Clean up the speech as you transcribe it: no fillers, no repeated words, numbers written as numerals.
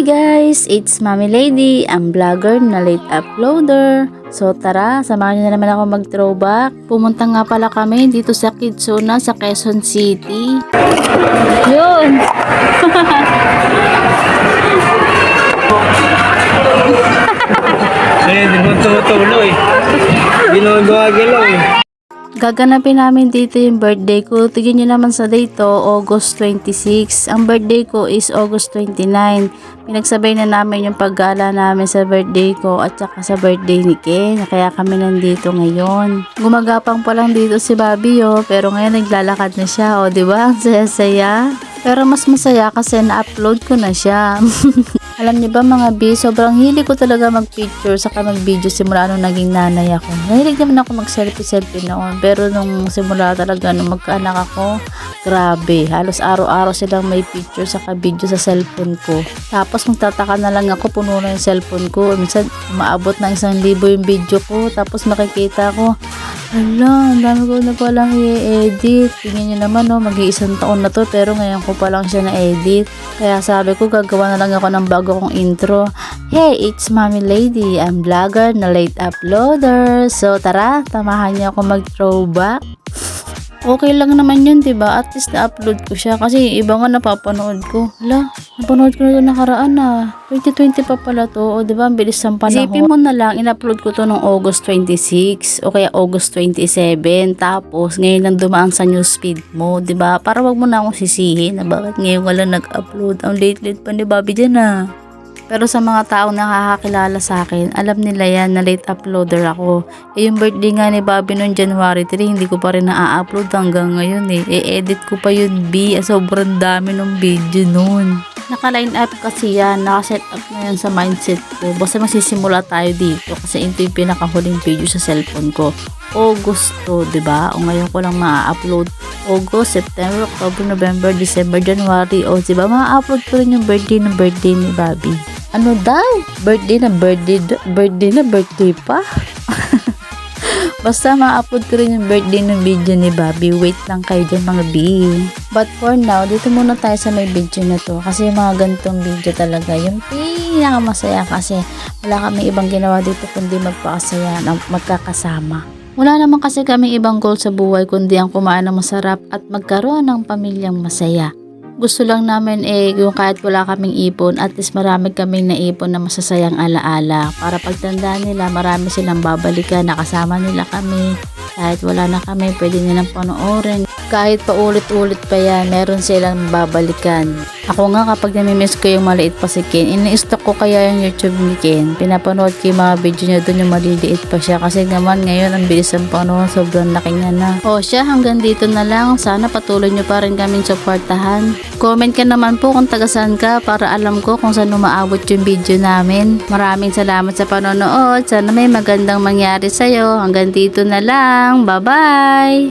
Hi guys! It's Mommy Lady, ang vlogger na late uploader. So tara, samahan niyo na naman ako mag-throwback. Pumunta nga pala kami dito sa Kidsuna sa Quezon City. Yun! Kaya di mo tumutulo eh. Ginagawa-galaw eh. Gaganapin namin dito yung birthday ko. Tignan nyo naman sa date to, August 26. Ang birthday ko is August 29. Pinagsabay na namin yung paggala namin sa birthday ko at saka sa birthday ni Ken. Kaya kami nandito ngayon. Gumagapang pa lang dito si Bobby pero ngayon naglalakad na siya. O diba? Ang saya-saya. Pero mas masaya kasi na-upload ko na siya. Alam niyo ba mga B, sobrang hilig ko talaga mag-picture saka mag-video simula nung naging nanay ako. Nahilig naman ako mag-selfie-selfie noon. Pero nung simula talaga nung magkaanak ako, grabe. Halos araw-araw silang may picture saka video sa cellphone ko. Tapos magtataka na lang ako, puno na yung cellphone ko. Minsan umaabot na 1,000 yung video ko. Tapos makikita ko, hala, ang dami ko na palang i-edit. Tingnan nyo naman, mag-iisang taon na to pero ngayon ko pa lang siya na-edit. Kaya sabi ko, gagawa na lang ako ng bago kong intro. Hey, it's Mommy Lady. I'm vlogger na late uploader. So tara, tamahan niyo ako mag-throwback. Okay lang naman yun, diba? At least na-upload ko siya. Kasi iba nga napapanood ko. Hala, napanood ko na ito nakaraan na. 2020 pa pala to. O diba, ang bilis ng panahon. Isipin mo na lang, in-upload ko to noong August 26. O kaya August 27. Tapos, ngayon lang dumaan sa newsfeed mo. Diba? Para wag mo na akong sisihin na bakit ngayon wala nag-upload. Ang late-late pa ni Bobby dyan ah. Pero sa mga taong nakakakilala sa akin, alam nila yan na late uploader ako. Yung birthday nga ni Bobby noong January 3, hindi ko pa rin na-upload hanggang ngayon eh. E-edit ko pa yun B, sobrang dami ng video noon. Naka-line up kasi yan, naka-set up na yan sa mindset ko. Basta magsisimula tayo dito kasi ito yung pinakahuling video sa cellphone ko. August to, diba? O ngayon ko lang ma-upload. August, September, October, November, December, January. O diba, ma-upload ko rin yung birthday ni Bobby. Ano daw? Birthday na birthday pa? Basta ma-upload ko rin yung birthday ng video ni Bobby. Wait lang kayo dyan mga B. But for now, dito muna tayo sa may video na to. Kasi yung mga ganitong video talaga, yung pinakamasaya kasi wala kami ibang ginawa dito kundi magpakasaya ng magkakasama. Wala naman kasi kami ibang goal sa buhay kundi ang kumain ng masarap at magkaroon ng pamilyang masaya. Gusto lang namin yung kahit wala kaming ipon, at least marami kaming naipon na masasayang alaala. Para pagtanda nila, marami silang babalikan, nakasama nila kami. Kahit wala na kami, pwede nilang panoorin. Kahit paulit-ulit pa yan, meron silang babalikan. Ako nga kapag namimiss ko yung maliit pa si Ken, ini-stock ko kaya yung YouTube ni Ken. Pinapanood ko yung mga video niya doon yung maliliit pa siya. Kasi naman ngayon ang bilis ang panahon, sobrang laki niya na. O siya, hanggang dito na lang. Sana patuloy nyo pa rin kaming supportahan. Comment ka naman po kung taga-saan ka para alam ko kung saan umaabot yung video namin. Maraming salamat sa panonood. Sana may magandang mangyari sa'yo. Hanggang dito na lang. Bye-bye!